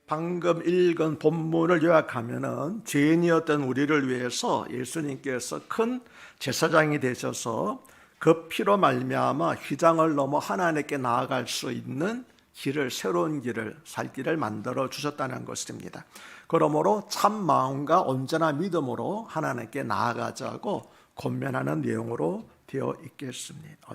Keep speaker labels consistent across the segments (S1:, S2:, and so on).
S1: 방금 읽은 본문을 요약하면은 죄인이었던 우리를 위해서 예수님께서 큰 제사장이 되셔서 그 피로 말미암아 휘장을 넘어 하나님께 나아갈 수 있는 길을, 새로운 길을, 살 길을 만들어 주셨다는 것입니다. 그러므로 참 마음과 온전한 믿음으로 하나님께 나아가자고 권면하는 내용으로 되어 있습니다.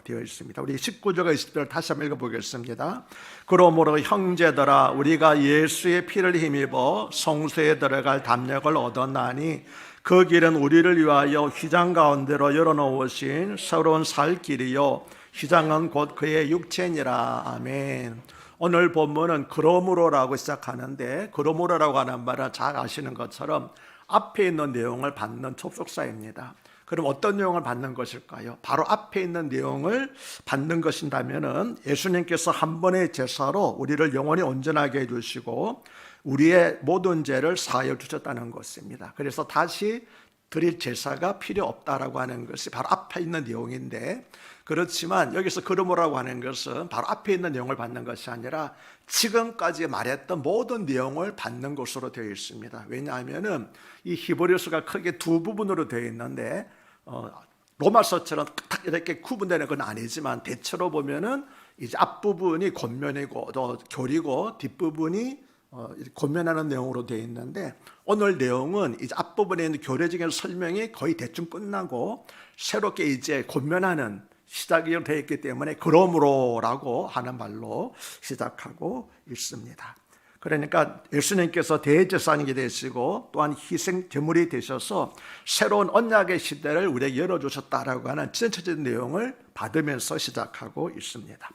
S1: 우리 19절과 20절을 다시 한번 읽어보겠습니다. 그러므로 형제들아, 우리가 예수의 피를 힘입어 성소에 들어갈 담력을 얻었나니 그 길은 우리를 위하여 휘장 가운데로 열어놓으신 새로운 살 길이요 휘장은 곧 그의 육체니라. 아멘. 오늘 본문은 그러므로라고 시작하는데, 그러므로라고 하는 말은 잘 아시는 것처럼 앞에 있는 내용을 받는 접속사입니다. 그럼 어떤 내용을 받는 것일까요? 바로 앞에 있는 내용을 받는 것인다면은 예수님께서 한 번의 제사로 우리를 영원히 온전하게 해주시고 우리의 모든 죄를 사하여 주셨다는 것입니다. 그래서 다시 드릴 제사가 필요 없다라고 하는 것이 바로 앞에 있는 내용인데, 그렇지만 여기서 그러므로라고 하는 것은 바로 앞에 있는 내용을 받는 것이 아니라 지금까지 말했던 모든 내용을 받는 것으로 되어 있습니다. 왜냐하면은 이 히브리서가 크게 두 부분으로 되어 있는데 로마서처럼 딱 이렇게 구분되는 건 아니지만 대체로 보면은 이제 앞부분이 권면이고 또 교리고 뒷부분이 권면하는 내용으로 되어 있는데, 오늘 내용은 이제 앞부분에 있는 교리적인 설명이 거의 대충 끝나고 새롭게 이제 권면하는 시작이 되어 있기 때문에 그러므로라고 하는 말로 시작하고 있습니다. 그러니까 예수님께서 대제사장이 되시고 또한 희생 제물이 되셔서 새로운 언약의 시대를 우리에게 열어주셨다라고 하는 전체적인 내용을 받으면서 시작하고 있습니다.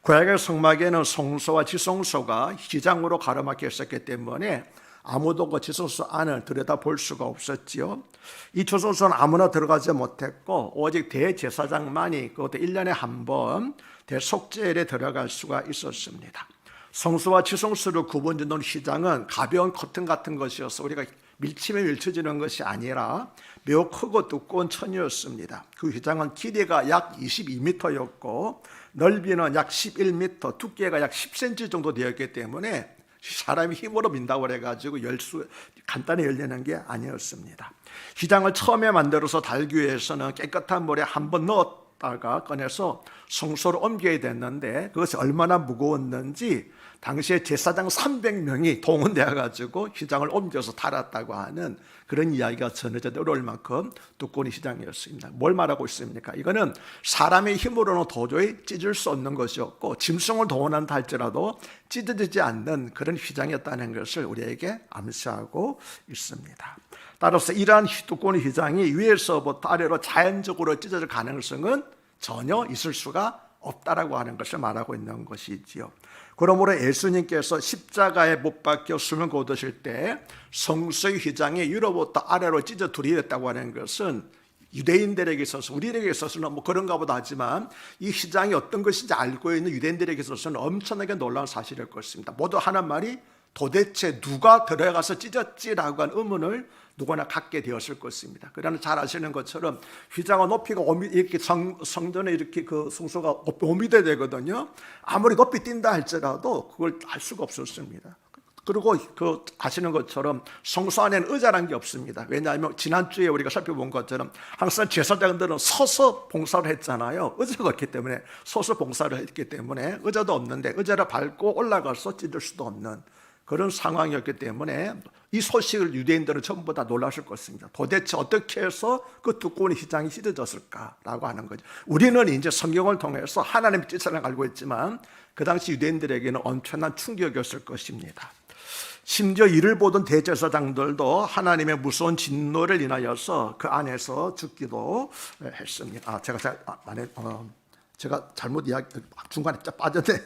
S1: 구약의 성막에는 성소와 지성소가 휘장으로 가로막혀 있었기 때문에 아무도 그 지성소 안을 들여다볼 수가 없었지요. 이 지성소는 아무나 들어가지 못했고 오직 대제사장만이 그것도 1년에 한 번 대속죄일에 들어갈 수가 있었습니다. 성소와 지성소를 구분짓는 휘장은 가벼운 커튼 같은 것이어서 우리가 밀치면 밀쳐지는 것이 아니라 매우 크고 두꺼운 천이었습니다. 그 휘장은 길이가 약 22m였고 넓이는 약 11m, 두께가 약 10cm 정도 되었기 때문에 사람이 힘으로 민다고 해가지고 간단히 열리는 게 아니었습니다. 휘장을 처음에 만들어서 달기 위해서는 깨끗한 물에 한번 넣었다가 꺼내서 성소로 옮겨야 됐는데 그것이 얼마나 무거웠는지 당시에 제사장 300명이 동원되어 가지고 휘장을 옮겨서 달았다고 하는 그런 이야기가 전해져 어려울 만큼 두꺼운 휘장이었습니다. 뭘 말하고 있습니까? 이거는 사람의 힘으로는 도저히 찢을 수 없는 것이었고 짐승을 동원한다 할지라도 찢어지지 않는 그런 휘장이었다는 것을 우리에게 암시하고 있습니다. 따라서 이러한 두꺼운 휘장이 위에서부터 아래로 자연적으로 찢어질 가능성은 전혀 있을 수가 없다라고 하는 것을 말하고 있는 것이지요. 그러므로 예수님께서 십자가에 못 박혀 숨을 거두실 때 성소의 휘장이 위로부터 아래로 찢어 두리었다고 하는 것은 유대인들에게 있어서, 우리에게 있어서는 뭐 그런가 보다 하지만 이 휘장이 어떤 것인지 알고 있는 유대인들에게 있어서는 엄청나게 놀라운 사실일 것입니다. 모두 하는 말이 도대체 누가 들어가서 찢었지라고 하는 의문을 누구나 갖게 되었을 것입니다. 그러나 잘 아시는 것처럼 휘장의 높이가 이렇게 성전에 이렇게 그 성소가 5m 되거든요. 아무리 높이 뛴다 할지라도 그걸 알 수가 없었습니다. 그리고 그 아시는 것처럼 성소 안에는 의자란 게 없습니다. 왜냐하면 지난주에 우리가 살펴본 것처럼 항상 제사장들은 서서 봉사를 했잖아요. 의자가 없기 때문에 서서 봉사를 했기 때문에 의자도 없는데 의자를 밟고 올라가서 찢을 수도 없는 그런 상황이었기 때문에 이 소식을 유대인들은 전부 다 놀라실 것입니다. 도대체 어떻게 해서 그 두꺼운 휘장이 찢어졌을까라고 하는 거죠. 우리는 이제 성경을 통해서 하나님의 뜻을 알고 있지만 그 당시 유대인들에게는 엄청난 충격이었을 것입니다. 심지어 이를 보던 대제사장들도 하나님의 무서운 진노를 인하여서 그 안에서 죽기도 했습니다. 제가 잘못 중간에 빠졌네요.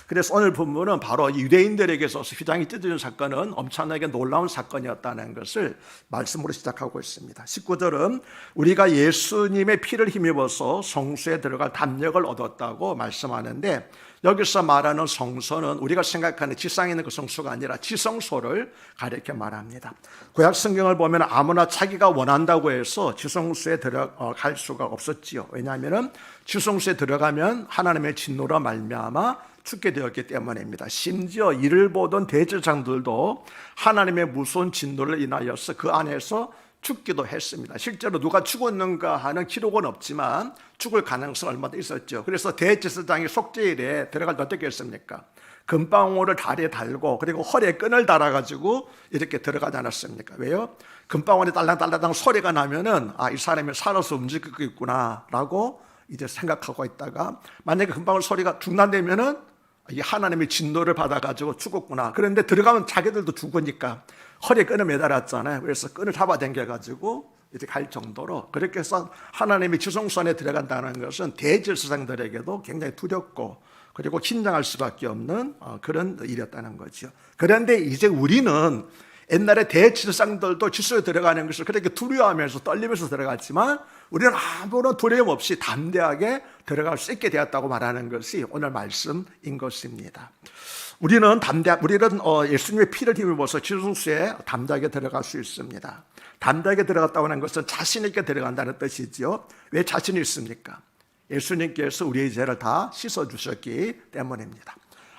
S1: 그래서 오늘 본문은 바로 유대인들에게 있어서 휘장이 찢어진 사건은 엄청나게 놀라운 사건이었다는 것을 말씀으로 시작하고 있습니다. 19절은 우리가 예수님의 피를 힘입어서 성소에 들어갈 담력을 얻었다고 말씀하는데, 여기서 말하는 성소는 우리가 생각하는 지상에 있는 그 성소가 아니라 지성소를 가리켜 말합니다. 구약 성경을 보면 아무나 자기가 원한다고 해서 지성소에 들어갈 수가 없었지요. 왜냐하면 지성소에 들어가면 하나님의 진노로 말미암아 죽게 되었기 때문입니다. 심지어 이를 보던 대제사장들도 하나님의 무서운 진노를 인하여서 그 안에서 죽기도 했습니다. 실제로 누가 죽었는가 하는 기록은 없지만 죽을 가능성이 얼마나 있었죠. 그래서 대제사장이 속죄일에 들어갈 때 어떻게 했습니까? 금방울을 다리에 달고 그리고 허리에 끈을 달아가지고 이렇게 들어가지 않았습니까? 왜요? 금방울이 딸랑딸랑 소리가 나면은 이 사람이 살아서 움직이고 있구나 라고 이제 생각하고 있다가, 만약에 금방울 소리가 중단되면은 이 하나님의 진노를 받아가지고 죽었구나. 그런데 들어가면 자기들도 죽으니까 허리에 끈을 매달았잖아요. 그래서 끈을 잡아당겨가지고 이제 갈 정도로, 그렇게 해서 하나님의 지성소에 들어간다는 것은 대제사장들에게도 굉장히 두렵고 그리고 긴장할 수밖에 없는 그런 일이었다는 거죠. 그런데 이제 우리는 옛날에 대제사장들도 지소에 들어가는 것을 그렇게 두려워하면서 떨리면서 들어갔지만 우리는 아무런 두려움 없이 담대하게 들어갈 수 있게 되었다고 말하는 것이 오늘 말씀인 것입니다. 우리는 예수님의 피를 힘입어서 지성소에 담대하게 들어갈 수 있습니다. 담대하게 들어갔다고 하는 것은 자신 있게 들어간다는 뜻이지요. 왜 자신이 있습니까? 예수님께서 우리의 죄를 다 씻어주셨기 때문입니다.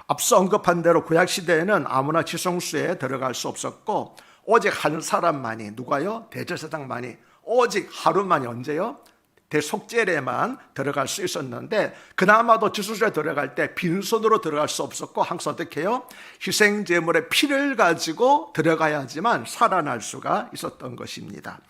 S1: 앞서 언급한 대로 구약시대에는 아무나 지성소에 들어갈 수 없었고 오직 한 사람만이, 누가요? 대제사장만이 오직 하루만이, 언제요? 대속죄에만 들어갈 수 있었는데, 그나마도 지성소에 들어갈 때 빈손으로 들어갈 수 없었고 항상 어떻게 해요? 희생제물의 피를 가지고 들어가야지만 살아날 수가 있었던 것입니다.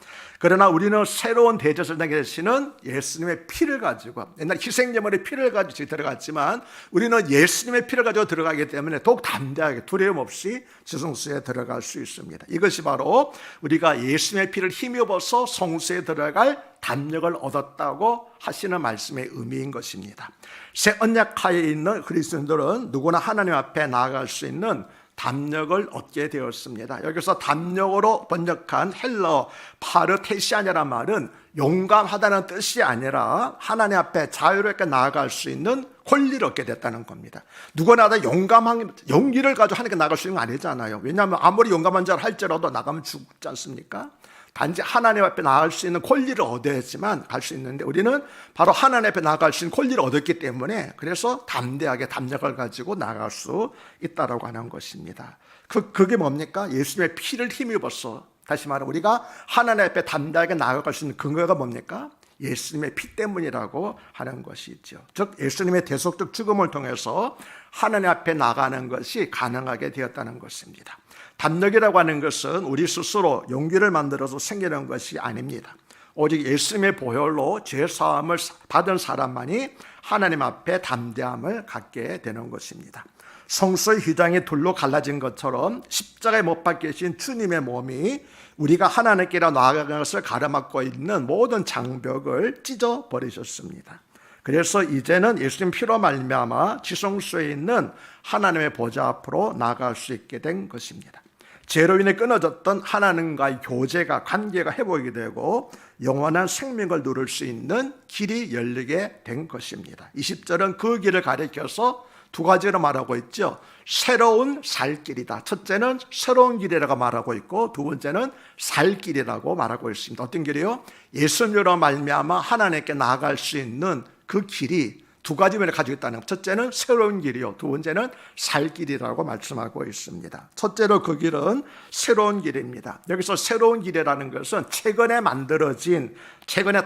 S1: 그러나 우리는 새로운 대제사장이 되시는 예수님의 피를 가지고, 옛날 희생제물의 피를 가지고 들어갔지만 우리는 예수님의 피를 가지고 들어가기 때문에 더욱 담대하게 두려움 없이 지성소에 들어갈 수 있습니다. 이것이 바로 우리가 예수님의 피를 힘입어서 성소에 들어갈 담력을 얻었다고 하시는 말씀의 의미인 것입니다. 새 언약하에 있는 그리스도인들은 누구나 하나님 앞에 나아갈 수 있는 담력을 얻게 되었습니다. 여기서 담력으로 번역한 헬러 파르테시아니라는 말은 용감하다는 뜻이 아니라 하나님 앞에 자유롭게 나아갈 수 있는 권리를 얻게 됐다는 겁니다. 누구나 다 용감한 용기를 가지고 하나님께 나아갈 수 있는 건 아니잖아요. 왜냐하면 아무리 용감한 자를 할지라도 나가면 죽지 않습니까? 단지 하나님 앞에 나아갈 수 있는 권리를 얻어야지만 갈 수 있는데, 우리는 바로 하나님 앞에 나아갈 수 있는 권리를 얻었기 때문에 그래서 담대하게 담력을 가지고 나아갈 수 있다라고 하는 것입니다. 그게 뭡니까? 예수님의 피를 힘입어서, 다시 말하면 우리가 하나님 앞에 담대하게 나아갈 수 있는 근거가 뭡니까? 예수님의 피 때문이라고 하는 것이죠. 즉 예수님의 대속적 죽음을 통해서 하나님 앞에 나가는 것이 가능하게 되었다는 것입니다. 담력이라고 하는 것은 우리 스스로 용기를 만들어서 생기는 것이 아닙니다. 오직 예수님의 보혈로 죄사함을 받은 사람만이 하나님 앞에 담대함을 갖게 되는 것입니다. 성소의 휘장이 둘로 갈라진 것처럼 십자가에 못 박히신 주님의 몸이 우리가 하나님께로 나아가는 것을 가로막고 있는 모든 장벽을 찢어버리셨습니다. 그래서 이제는 예수님 피로 말미암아 지성소에 있는 하나님의 보좌 앞으로 나아갈 수 있게 된 것입니다. 죄로 인해 끊어졌던 하나님과의 교제가, 관계가 회복이 되고 영원한 생명을 누릴 수 있는 길이 열리게 된 것입니다. 20절은 그 길을 가리켜서 두 가지로 말하고 있죠. 새로운 살 길이다. 첫째는 새로운 길이라고 말하고 있고, 두 번째는 살 길이라고 말하고 있습니다. 어떤 길이요? 예수님으로 말미암아 하나님께 나아갈 수 있는 그 길이 두 가지 면을 가지고 있다는 것. 첫째는 새로운 길이요, 두 번째는 살 길이라고 말씀하고 있습니다. 첫째로 그 길은 새로운 길입니다. 여기서 새로운 길이라는 것은 최근에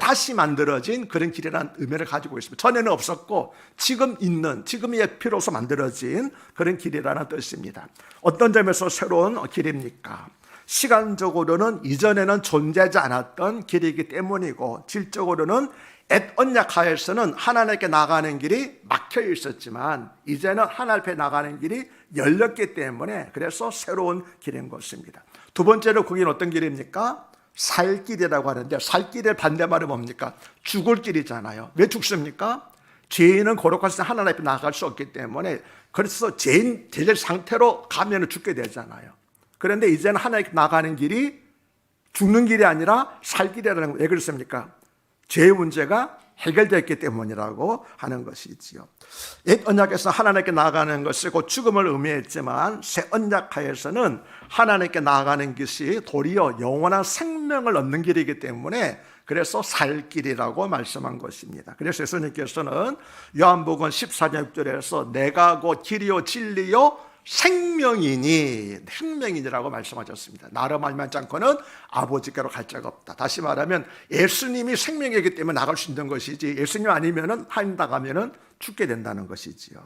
S1: 다시 만들어진 그런 길이라는 의미를 가지고 있습니다. 전에는 없었고 지금의 피로서 만들어진 그런 길이라는 뜻입니다. 어떤 점에서 새로운 길입니까? 시간적으로는 이전에는 존재하지 않았던 길이기 때문이고, 질적으로는 옛 언약하에서는 하나님께 나가는 길이 막혀 있었지만 이제는 하나님 앞에 나가는 길이 열렸기 때문에 그래서 새로운 길인 것입니다. 두 번째로 그게 어떤 길입니까? 살 길이라고 하는데, 살 길의 반대말은 뭡니까? 죽을 길이잖아요. 왜 죽습니까? 죄인은 거룩하신 하나님 앞에 나갈 수 없기 때문에, 그래서 죄인 상태로 가면 죽게 되잖아요. 그런데 이제는 하나님께 나가는 길이 죽는 길이 아니라 살 길이라는 거. 왜 그렇습니까? 죄의 문제가 해결됐기 때문이라고 하는 것이지요. 옛 언약에서 하나님께 나아가는 것이 곧 죽음을 의미했지만, 새 언약하에서는 하나님께 나아가는 것이 도리어 영원한 생명을 얻는 길이기 때문에 그래서 살 길이라고 말씀한 것입니다. 그래서 예수님께서는 요한복음 14장 6절에서 내가 곧 길이요 진리요 생명이니라고 말씀하셨습니다. 나로 말미암지 않고는 아버지께로 갈 자가 없다. 다시 말하면 예수님이 생명이기 때문에 나갈 수 있는 것이지, 예수님 아니면은 하나님 나가면은 죽게 된다는 것이지요.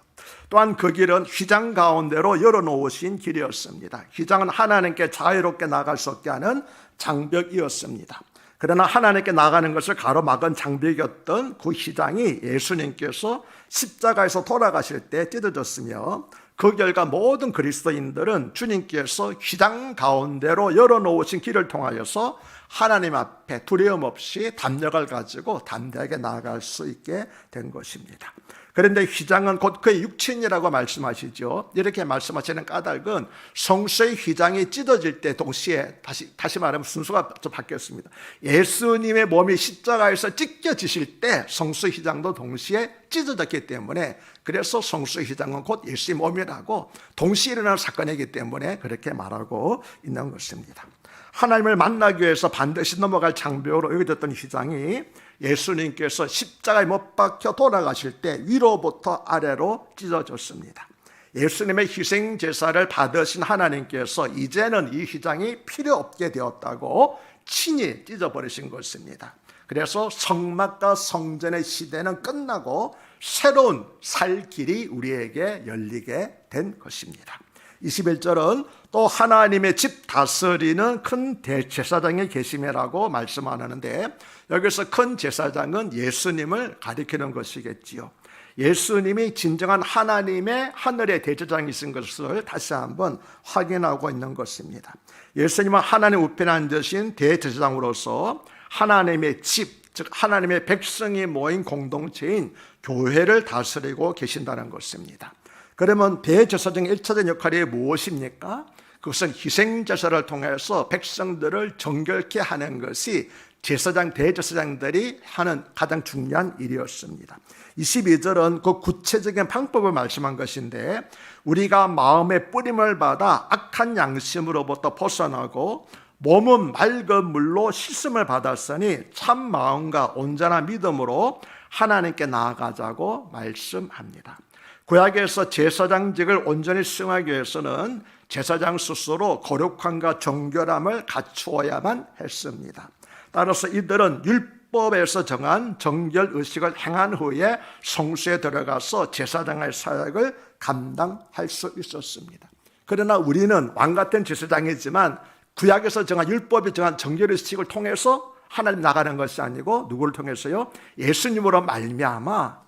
S1: 또한 그 길은 휘장 가운데로 열어놓으신 길이었습니다. 휘장은 하나님께 자유롭게 나갈 수 없게 하는 장벽이었습니다. 그러나 하나님께 나가는 것을 가로막은 장벽이었던 그 휘장이 예수님께서 십자가에서 돌아가실 때 찢어졌으며, 그 결과 모든 그리스도인들은 주님께서 휘장 가운데로 열어놓으신 길을 통하여서 하나님 앞에 두려움 없이 담력을 가지고 담대하게 나아갈 수 있게 된 것입니다. 그런데 휘장은 곧 그의 육친이라고 말씀하시죠. 이렇게 말씀하시는 까닭은 성수의 휘장이 찢어질 때 동시에 다시 말하면 순서가 좀 바뀌었습니다. 예수님의 몸이 십자가에서 찢겨지실 때 성수의 휘장도 동시에 찢어졌기 때문에, 그래서 성수의 휘장은 곧 예수의 몸이라고 동시에 일어나는 사건이기 때문에 그렇게 말하고 있는 것입니다. 하나님을 만나기 위해서 반드시 넘어갈 장벽으로 여겨졌던 휘장이 예수님께서 십자가에 못 박혀 돌아가실 때 위로부터 아래로 찢어졌습니다. 예수님의 희생 제사를 받으신 하나님께서 이제는 이 휘장이 필요 없게 되었다고 친히 찢어버리신 것입니다. 그래서 성막과 성전의 시대는 끝나고 새로운 살 길이 우리에게 열리게 된 것입니다. 21절은 또 하나님의 집 다스리는 큰 대제사장의 계심이라고 말씀하는데, 여기서 큰 제사장은 예수님을 가리키는 것이겠지요. 예수님이 진정한 하나님의 하늘의 대제사장이신 것을 다시 한번 확인하고 있는 것입니다. 예수님은 하나님 우편에 앉으신 대제사장으로서 하나님의 집, 즉 하나님의 백성이 모인 공동체인 교회를 다스리고 계신다는 것입니다. 그러면 대제사장의 1차적인 역할이 무엇입니까? 그것은 희생제사를 통해서 백성들을 정결케 하는 것이 제사장, 대제사장들이 하는 가장 중요한 일이었습니다. 22절은 그 구체적인 방법을 말씀한 것인데, 우리가 마음의 뿌림을 받아 악한 양심으로부터 벗어나고 몸은 맑은 물로 씻음을 받았으니 참 마음과 온전한 믿음으로 하나님께 나아가자고 말씀합니다. 구약에서 제사장직을 온전히 수행하기 위해서는 제사장 스스로 거룩함과 정결함을 갖추어야만 했습니다. 따라서 이들은 율법에서 정한 정결 의식을 행한 후에 성소에 들어가서 제사장의 사역을 감당할 수 있었습니다. 그러나 우리는 왕같은 제사장이지만 구약에서 정한 율법이 정한 정결 의식을 통해서 하나님 나가는 것이 아니고 누구를 통해서요? 예수님으로 말미암아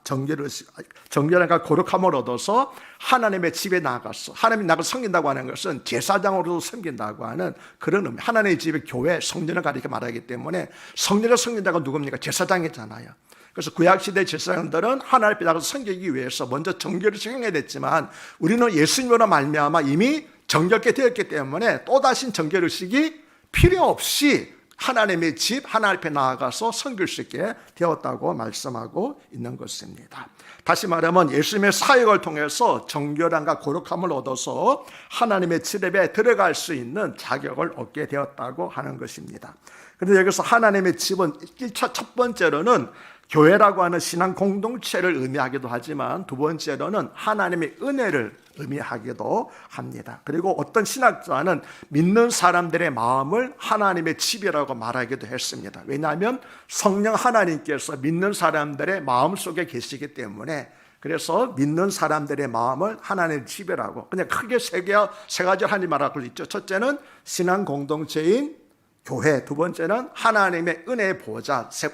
S1: 정결함과 거룩함을 얻어서 하나님의 집에 나가서 하나님이 나가 섬긴다고 하는 것은 제사장으로도 섬긴다고 하는 그런 의미. 하나님의 집의 교회, 성전을 가리켜 말하기 때문에 성전을 섬긴다가 누굽니까? 제사장이잖아요. 그래서 구약시대 제사장들은 하나님 앞에 나가서 섬기기 위해서 먼저 정결을 수행해야 됐지만, 우리는 예수님으로 말미암아 이미 정결케 되었기 때문에 또다시 정결의식이 필요 없이 하나님의 집, 하나님 앞에 나아가서 섬길 수 있게 되었다고 말씀하고 있는 것입니다. 다시 말하면 예수님의 사역을 통해서 정결함과 거룩함을 얻어서 하나님의 집에 들어갈 수 있는 자격을 얻게 되었다고 하는 것입니다. 그런데 여기서 하나님의 집은 1차 첫 번째로는 교회라고 하는 신앙 공동체를 의미하기도 하지만, 두 번째로는 하나님의 은혜를 의미하기도 합니다. 그리고 어떤 신학자는 믿는 사람들의 마음을 하나님의 집이라고 말하기도 했습니다. 왜냐하면 성령 하나님께서 믿는 사람들의 마음속에 계시기 때문에, 그래서 믿는 사람들의 마음을 하나님의 집이라고, 그냥 크게 세 가지 하나님 말하고 있죠. 첫째는 신앙 공동체인 교회, 두 번째는 하나님의 은혜의 보좌, 세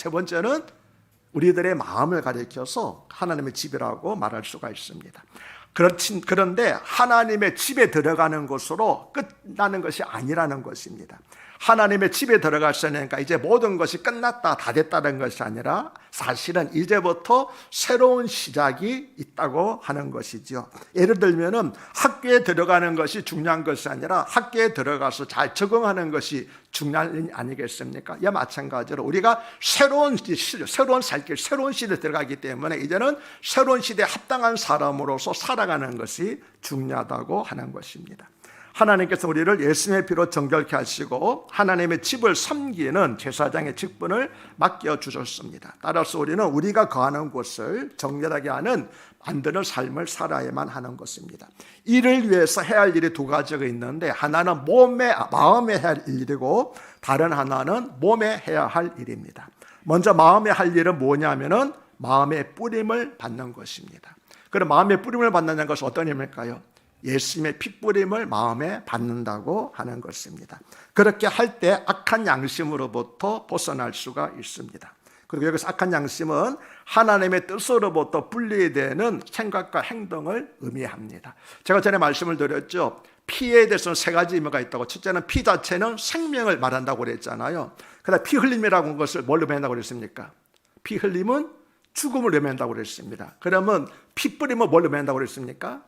S1: 번째는 우리들의 마음을 가리켜서 하나님의 집이라고 말할 수가 있습니다. 그런데 하나님의 집에 들어가는 것으로 끝나는 것이 아니라는 것입니다. 하나님의 집에 들어갔으니까 이제 모든 것이 끝났다, 다 됐다는 것이 아니라 사실은 이제부터 새로운 시작이 있다고 하는 것이죠. 예를 들면은 학교에 들어가는 것이 중요한 것이 아니라 학교에 들어가서 잘 적응하는 것이 중요한 일 아니겠습니까? 이와 마찬가지로 우리가 새로운 살길, 새로운 시대에 들어가기 때문에 이제는 새로운 시대에 합당한 사람으로서 살아가는 것이 중요하다고 하는 것입니다. 하나님께서 우리를 예수님의 피로 정결케 하시고 하나님의 집을 섬기는 제사장의 직분을 맡겨주셨습니다. 따라서 우리는 우리가 거하는 곳을 정결하게 하는 만드는 삶을 살아야만 하는 것입니다. 이를 위해서 해야 할 일이 두 가지가 있는데, 하나는 마음에 해야 할 일이고 다른 하나는 몸에 해야 할 일입니다. 먼저 마음에 할 일은 뭐냐면은 마음의 뿌림을 받는 것입니다. 그럼 마음의 뿌림을 받는다는 것은 어떤 의미일까요? 예수님의 핏뿌림을 마음에 받는다고 하는 것입니다. 그렇게 할 때 악한 양심으로부터 벗어날 수가 있습니다. 그리고 여기서 악한 양심은 하나님의 뜻으로부터 분리되는 생각과 행동을 의미합니다. 제가 전에 말씀을 드렸죠. 피에 대해서는 세 가지 의미가 있다고. 첫째는 피 자체는 생명을 말한다고 그랬잖아요. 그다음 피 흘림이라고 하는 것을 뭘로 의미한다고 그랬습니까? 피 흘림은 죽음을 의미한다고 그랬습니다. 그러면 피 뿌림은 뭘로 의미한다고 그랬습니까?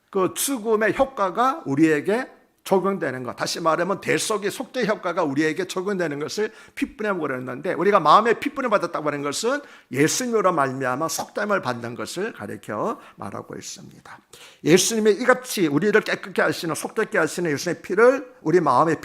S1: 그 죽음의 효과가 우리에게 적용되는 것, 다시 말하면 대속의 속죄 효과가 우리에게 적용되는 것을 핏뿌림이라고 그랬는데, 우리가 마음에 핏뿌림 받았다고 하는 것은 예수님으로 말미암아 속담을 받는 것을 가리켜 말하고 있습니다. 예수님이 이같이 우리를 깨끗게 하시는, 속죄케 하시는 예수님의 피를 우리 마음에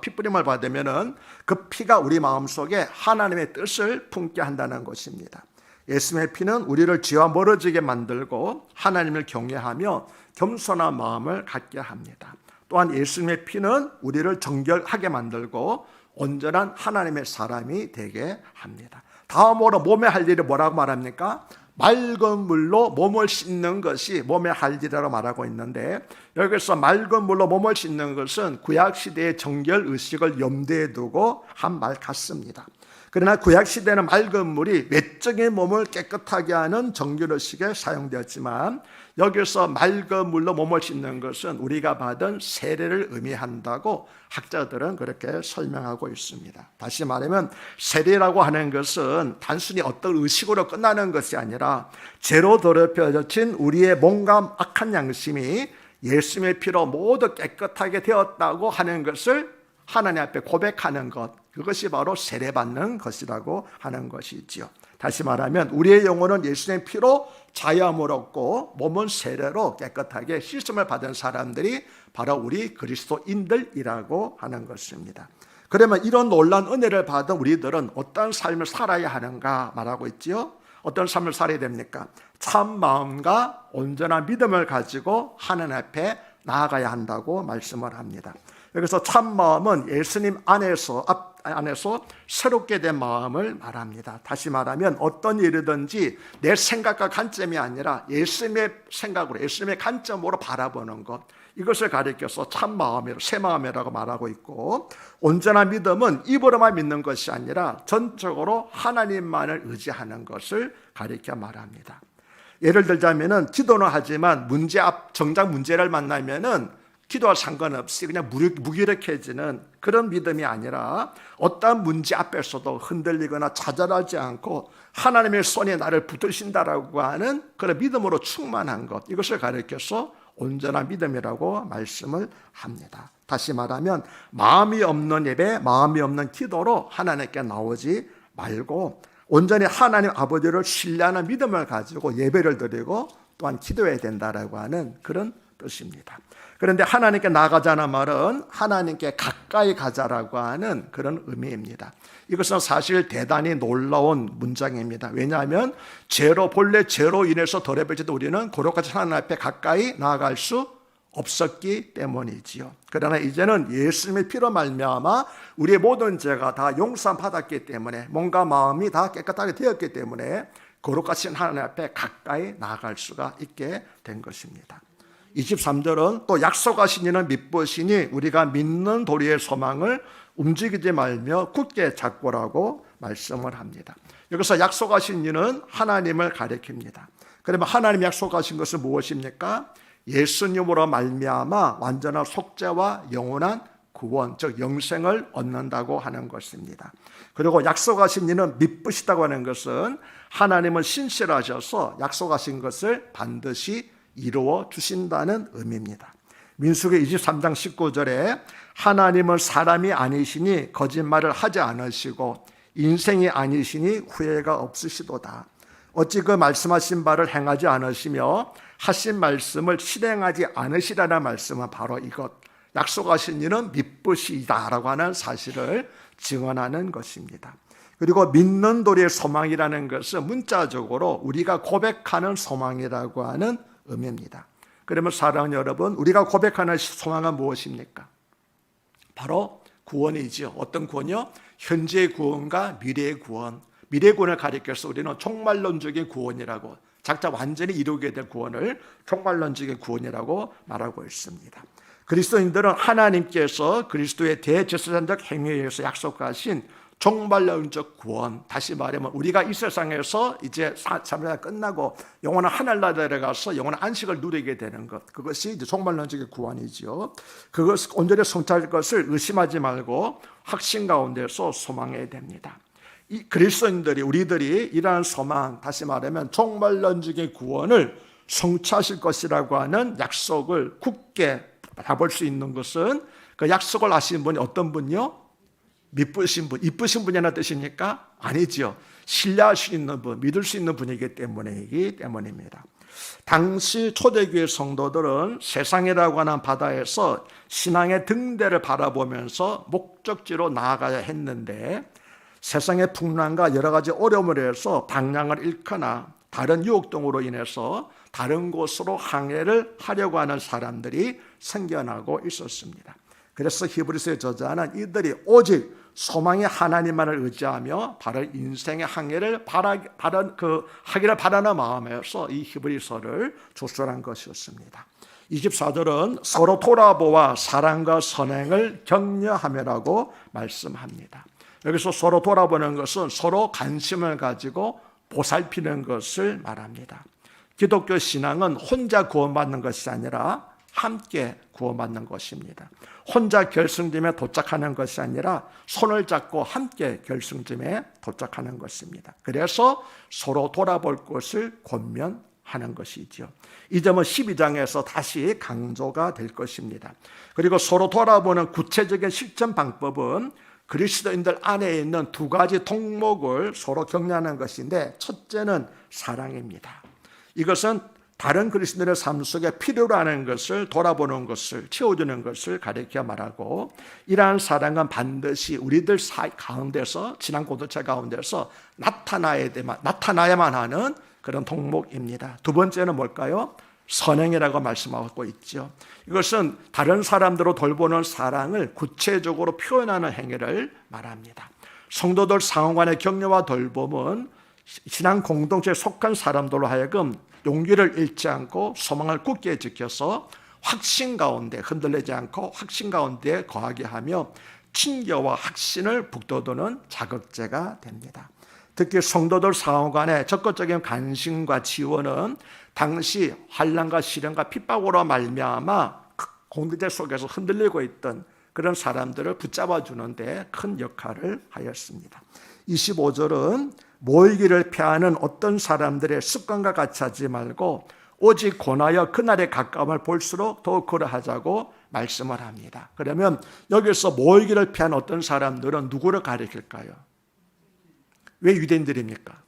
S1: 핏뿌림을 받으면은 그 피가 우리 마음속에 하나님의 뜻을 품게 한다는 것입니다. 예수님의 피는 우리를 죄와 멀어지게 만들고 하나님을 경외하며 겸손한 마음을 갖게 합니다. 또한 예수님의 피는 우리를 정결하게 만들고 온전한 하나님의 사람이 되게 합니다. 다음으로 몸에 할 일이 뭐라고 말합니까? 맑은 물로 몸을 씻는 것이 몸에 할 일이라고 말하고 있는데, 여기서 맑은 물로 몸을 씻는 것은 구약시대의 정결 의식을 염두에 두고 한 말 같습니다. 그러나 구약시대는 맑은 물이 외적인 몸을 깨끗하게 하는 정결의식에 사용되었지만, 여기서 맑은 물로 몸을 씻는 것은 우리가 받은 세례를 의미한다고 학자들은 그렇게 설명하고 있습니다. 다시 말하면 세례라고 하는 것은 단순히 어떤 의식으로 끝나는 것이 아니라 죄로 더럽혀진 우리의 몸과 악한 양심이 예수님의 피로 모두 깨끗하게 되었다고 하는 것을 하나님 앞에 고백하는 것, 그것이 바로 세례받는 것이라고 하는 것이지요. 다시 말하면 우리의 영혼은 예수님의 피로 자유함을 얻고 몸은 세례로 깨끗하게 씻음을 받은 사람들이 바로 우리 그리스도인들이라고 하는 것입니다. 그러면 이런 놀라운 은혜를 받은 우리들은 어떤 삶을 살아야 하는가 말하고 있지요. 어떤 삶을 살아야 됩니까? 참 마음과 온전한 믿음을 가지고 하나님 앞에 나아가야 한다고 말씀을 합니다. 여기서 참 마음은 예수님 안에서 새롭게 된 마음을 말합니다. 다시 말하면 어떤 일이든지 내 생각과 관점이 아니라 예수님의 생각으로, 예수님의 관점으로 바라보는 것, 이것을 가리켜서 참 마음이라고, 새 마음이라고 말하고 있고, 온전한 믿음은 입으로만 믿는 것이 아니라 전적으로 하나님만을 의지하는 것을 가리켜 말합니다. 예를 들자면은 기도는 하지만 정작 문제를 만나면은 기도와 상관없이 그냥 무기력해지는 그런 믿음이 아니라 어떠한 문제 앞에서도 흔들리거나 좌절하지 않고 하나님의 손이 나를 붙드신다라고 하는 그런 믿음으로 충만한 것, 이것을 가리켜서 온전한 믿음이라고 말씀을 합니다. 다시 말하면 마음이 없는 예배, 마음이 없는 기도로 하나님께 나오지 말고 온전히 하나님 아버지를 신뢰하는 믿음을 가지고 예배를 드리고 또한 기도해야 된다라고 하는 그런 뜻입니다. 그런데 하나님께 나가자는 말은 하나님께 가까이 가자라고 하는 그런 의미입니다. 이것은 사실 대단히 놀라운 문장입니다. 왜냐하면 본래 죄로 인해서 더럽혀진 우리는 거룩하신 하나님 앞에 가까이 나아갈 수 없었기 때문이지요. 그러나 이제는 예수님의 피로 말미암아 우리의 모든 죄가 다 용서받았기 때문에, 몸과 마음이 다 깨끗하게 되었기 때문에 거룩하신 하나님 앞에 가까이 나아갈 수가 있게 된 것입니다. 23절은 또 약속하신 이는 믿으시니 우리가 믿는 도리의 소망을 움직이지 말며 굳게 잡고라고 말씀을 합니다. 여기서 약속하신 이는 하나님을 가리킵니다. 그러면 하나님 약속하신 것은 무엇입니까? 예수님으로 말미암아 완전한 속죄와 영원한 구원, 즉 영생을 얻는다고 하는 것입니다. 그리고 약속하신 이는 믿으시다고 하는 것은 하나님은 신실하셔서 약속하신 것을 반드시 이루어 주신다는 의미입니다. 민수기 23장 19절에 하나님은 사람이 아니시니 거짓말을 하지 않으시고 인생이 아니시니 후회가 없으시도다. 어찌 그 말씀하신 바를 행하지 않으시며 하신 말씀을 실행하지 않으시라는 말씀은 바로 이것, 약속하신 이는 미쁘시다라고 하는 사실을 증언하는 것입니다. 그리고 믿는 도리의 소망이라는 것은 문자적으로 우리가 고백하는 소망이라고 하는 의미입니다. 그러면 사랑하는 여러분, 우리가 고백하는 소망은 무엇입니까? 바로 구원이죠. 어떤 구원이요? 현재의 구원과 미래의 구원. 미래의 구원을 가리켜서 우리는 종말론적인 구원이라고, 각자 완전히 이루게 될 구원을 종말론적인 구원이라고 말하고 있습니다. 그리스도인들은 하나님께서 그리스도의 대제사장적 행위에 의해서 약속하신 종말론적 구원, 다시 말하면 우리가 이 세상에서 이제 삶이 끝나고 영원한 하늘나라에 가서 영원한 안식을 누리게 되는 것, 그것이 이제 종말론적인 구원이죠. 그것을 온전히 성취할 것을 의심하지 말고 확신 가운데서 소망해야 됩니다. 이 그리스도인들이, 우리들이 이러한 소망, 다시 말하면 종말론적인 구원을 성취하실 것이라고 하는 약속을 굳게 바라볼 수 있는 것은 그 약속을 하신 분이 어떤 분이요? 미쁘신 분, 이쁘신 분이라는 뜻입니까? 아니죠. 신뢰할 수 있는 분, 믿을 수 있는 분이기 때문입니다. 당시 초대교회 성도들은 세상이라고 하는 바다에서 신앙의 등대를 바라보면서 목적지로 나아가야 했는데, 세상의 풍랑과 여러 가지 어려움을 해서 방향을 잃거나 다른 유혹 등으로 인해서 다른 곳으로 항해를 하려고 하는 사람들이 생겨나고 있었습니다. 그래서 히브리서의 저자는 이들이 오직 소망의 하나님만을 의지하며 바로 인생의 항해를 하기를 바라는 마음에서 이 히브리서를 조술한 것이었습니다. 24절은 서로 돌아보아 사랑과 선행을 격려하며라고 말씀합니다. 여기서 서로 돌아보는 것은 서로 관심을 가지고 보살피는 것을 말합니다. 기독교 신앙은 혼자 구원받는 것이 아니라 함께 구원받는 것입니다. 혼자 결승점에 도착하는 것이 아니라 손을 잡고 함께 결승점에 도착하는 것입니다. 그래서 서로 돌아볼 것을 권면하는 것이죠. 이 점은 12장에서 다시 강조가 될 것입니다. 그리고 서로 돌아보는 구체적인 실천 방법은 그리스도인들 안에 있는 두 가지 통목을 서로 격려하는 것인데, 첫째는 사랑입니다. 이것은 다른 그리스도인의 삶 속에 필요로 하는 것을 돌아보는 것을, 채워주는 것을 가리켜 말하고, 이러한 사랑은 반드시 우리들 가운데서, 지난 공동체 가운데서 나타나야만 하는 그런 통목입니다. 두 번째는 뭘까요? 선행이라고 말씀하고 있죠. 이것은 다른 사람들로 돌보는 사랑을 구체적으로 표현하는 행위를 말합니다. 성도들 상호간의 격려와 돌봄은 신앙 공동체에 속한 사람들로 하여금 용기를 잃지 않고 소망을 굳게 지켜서 확신 가운데 흔들리지 않고 확신 가운데 거하게 하며 친교와 확신을 북돋우는 자극제가 됩니다. 특히 성도들 상호간의 적극적인 관심과 지원은 당시 환난과 시련과 핍박으로 말미암아 공동체 속에서 흔들리고 있던 그런 사람들을 붙잡아 주는데 큰 역할을 하였습니다. 25절은 모이기를 피하는 어떤 사람들의 습관과 같이 하지 말고 오직 권하여 그날의 가까움을 볼수록 더욱 그러하자고 말씀을 합니다. 그러면 여기서 모이기를 피하는 어떤 사람들은 누구를 가리킬까요? 왜 유대인들입니까?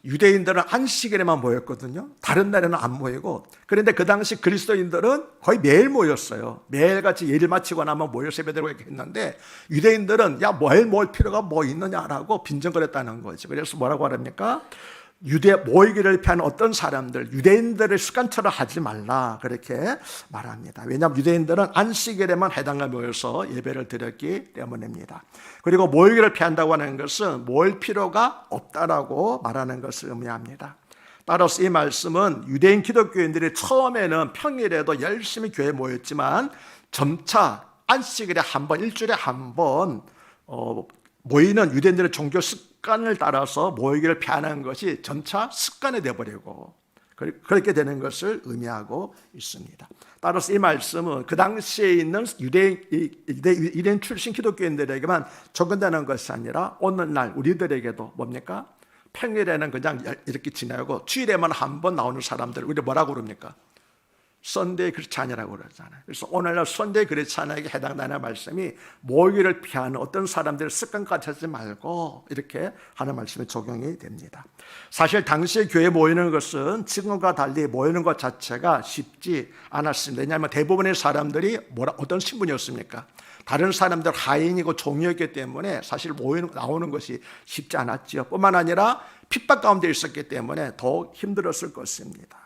S1: 유대인들은 안식일에만 모였거든요. 다른 날에는 안 모이고, 그런데 그 당시 그리스도인들은 거의 매일 모였어요. 매일같이 예를 마치고 나면 모여서 예배드리고 이렇게 했는데, 유대인들은 야, 매일 모일 필요가 뭐 있느냐라고 빈정거렸다는 거죠. 그래서 뭐라고 하랍니까? 모이기를 피하는 어떤 사람들, 유대인들의 습관처럼 하지 말라, 그렇게 말합니다. 왜냐하면 유대인들은 안식일에만 해당을 모여서 예배를 드렸기 때문입니다. 그리고 모이기를 피한다고 하는 것은 모일 필요가 없다라고 말하는 것을 의미합니다. 따라서 이 말씀은 유대인 기독교인들이 처음에는 평일에도 열심히 교회에 모였지만 점차 안식일에 한 번, 일주일에 한 번 모이는 유대인들의 종교 습관을 따라서 모이기를 피하는 것이 점차 습관이 되어버리고 그렇게 되는 것을 의미하고 있습니다. 따라서 이 말씀은 그 당시에 있는 유대인 출신 기독교인들에게만 적용되는 것이 아니라 오늘날 우리들에게도 뭡니까? 평일에는 그냥 이렇게 지내고 주일에만 한 번 나오는 사람들, 우리 뭐라고 그럽니까? 썬데이 크리스찬이라고 그러잖아요. 그래서 오늘날 썬데이 크리스찬에게 해당되는 말씀이 모이기를 피하는 어떤 사람들의 습관까지 하지 말고 이렇게 하는 말씀이 적용이 됩니다. 사실 당시에 교회 모이는 것은 지금과 달리 모이는 것 자체가 쉽지 않았습니다. 왜냐하면 대부분의 사람들이 어떤 신분이었습니까? 다른 사람들 하인이고 종이었기 때문에 사실 나오는 것이 쉽지 않았지요. 뿐만 아니라 핍박 가운데 있었기 때문에 더욱 힘들었을 것입니다.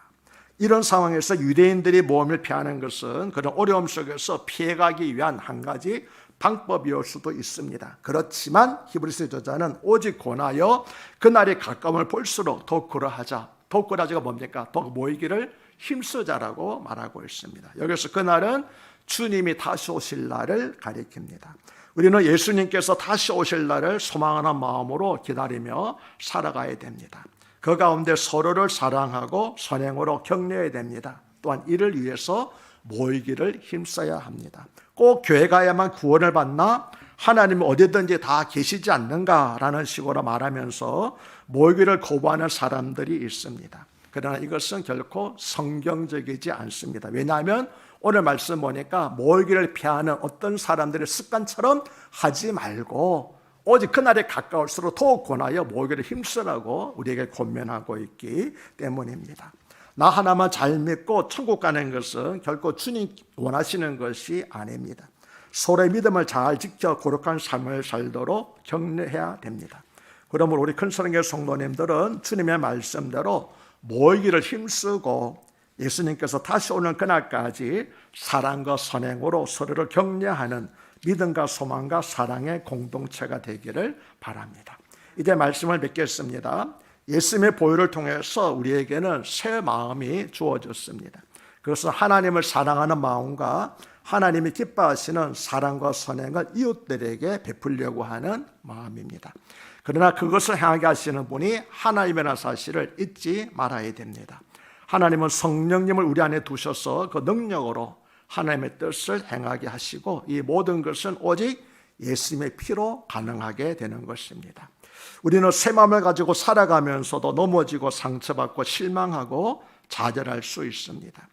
S1: 이런 상황에서 유대인들이 모험을 피하는 것은 그런 어려움 속에서 피해가기 위한 한 가지 방법이올 수도 있습니다. 그렇지만 히브리서 저자는 오직 권하여 그날이 가까움을 볼수록 더욱 그러하자. 더욱 그러하자가 뭡니까? 더욱 모이기를 힘쓰자라고 말하고 있습니다. 여기서 그날은 주님이 다시 오실 날을 가리킵니다. 우리는 예수님께서 다시 오실 날을 소망하는 마음으로 기다리며 살아가야 됩니다. 그 가운데 서로를 사랑하고 선행으로 격려해야 됩니다. 또한 이를 위해서 모이기를 힘써야 합니다. 꼭 교회 가야만 구원을 받나? 하나님이 어디든지 다 계시지 않는가라는 식으로 말하면서 모이기를 거부하는 사람들이 있습니다. 그러나 이것은 결코 성경적이지 않습니다. 왜냐하면 오늘 말씀 보니까 모이기를 피하는 어떤 사람들의 습관처럼 하지 말고 오직 그날에 가까울수록 더욱 권하여 모이기를 힘쓰라고 우리에게 권면하고 있기 때문입니다. 나 하나만 잘 믿고 천국 가는 것은 결코 주님 원하시는 것이 아닙니다. 서로의 믿음을 잘 지켜 거룩한 삶을 살도록 격려해야 됩니다. 그러므로 우리 큰사랑교회 성도님들은 주님의 말씀대로 모이기를 힘쓰고 예수님께서 다시 오는 그날까지 사랑과 선행으로 서로를 격려하는 믿음과 소망과 사랑의 공동체가 되기를 바랍니다. 이제 말씀을 맺겠습니다. 예수님의 보혈을 통해서 우리에게는 새 마음이 주어졌습니다. 그것은 하나님을 사랑하는 마음과 하나님이 기뻐하시는 사랑과 선행을 이웃들에게 베풀려고 하는 마음입니다. 그러나 그것을 행하게 하시는 분이 하나님이라는 사실을 잊지 말아야 됩니다. 하나님은 성령님을 우리 안에 두셔서 그 능력으로 하나님의 뜻을 행하게 하시고 이 모든 것은 오직 예수님의 피로 가능하게 되는 것입니다. 우리는 새 마음을 가지고 살아가면서도 넘어지고 상처받고 실망하고 좌절할 수 있습니다.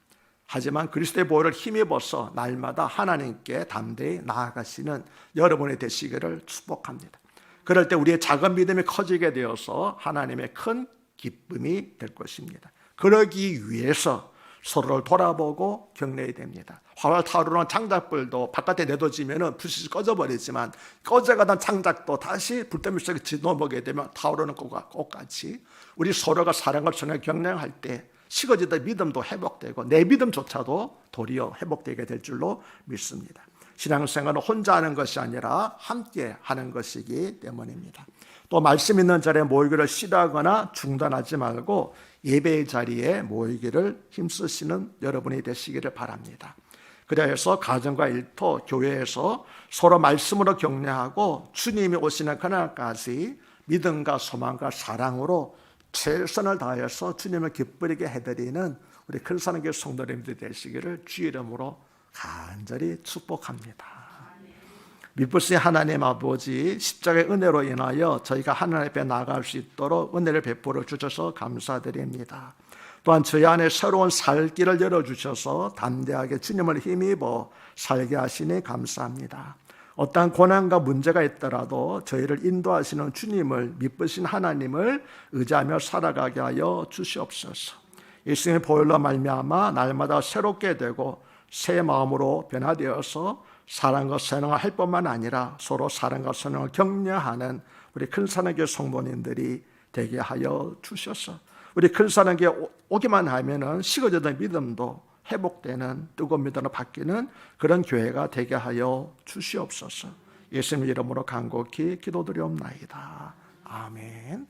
S1: 하지만 그리스도의 보혈을 힘입어서 날마다 하나님께 담대히 나아가시는 여러분이 되시기를 축복합니다. 그럴 때 우리의 작은 믿음이 커지게 되어서 하나님의 큰 기쁨이 될 것입니다. 그러기 위해서 서로를 돌아보고 격려해야 됩니다. 활활 타오르는 창작불도 바깥에 내둬지면 불빛이 꺼져버리지만 꺼져가던 창작도 다시 불때문 속에 넘어가게 되면 타오르는 것과 똑같이 우리 서로가 사랑을 전해 격려할 때 식어지던 믿음도 회복되고 내 믿음조차도 도리어 회복되게 될 줄로 믿습니다. 신앙생활은 혼자 하는 것이 아니라 함께 하는 것이기 때문입니다. 또 말씀 있는 자리에 모이기를 싫어하거나 중단하지 말고 예배의 자리에 모이기를 힘쓰시는 여러분이 되시기를 바랍니다. 그래서 가정과 일터, 교회에서 서로 말씀으로 격려하고 주님이 오시는 그날까지 믿음과 소망과 사랑으로 최선을 다해서 주님을 기쁘게 해드리는 우리 큰사랑교회 성도님들이 되시기를 주의 이름으로 간절히 축복합니다. 믿으신 하나님 아버지, 십자가의 은혜로 인하여 저희가 하나님 앞에 나아갈 수 있도록 은혜를 베풀어 주셔서 감사드립니다. 또한 저희 안에 새로운 살 길을 열어주셔서 담대하게 주님을 힘입어 살게 하시니 감사합니다. 어떠한 고난과 문제가 있더라도 저희를 인도하시는 주님을, 믿으신 하나님을 의지하며 살아가게 하여 주시옵소서. 예수님의 보혈로 말미암아 날마다 새롭게 되고 새 마음으로 변화되어서 사랑과 선행을 할 뿐만 아니라 서로 사랑과 선행을 격려하는 우리 큰사랑교회 성도님들이 되게 하여 주셔서 우리 큰사랑교회 오기만 하면은 식어지던 믿음도 회복되는 뜨거운 믿음으로 바뀌는 그런 교회가 되게 하여 주시옵소서. 예수님 이름으로 간곡히 기도드리옵나이다. 아멘.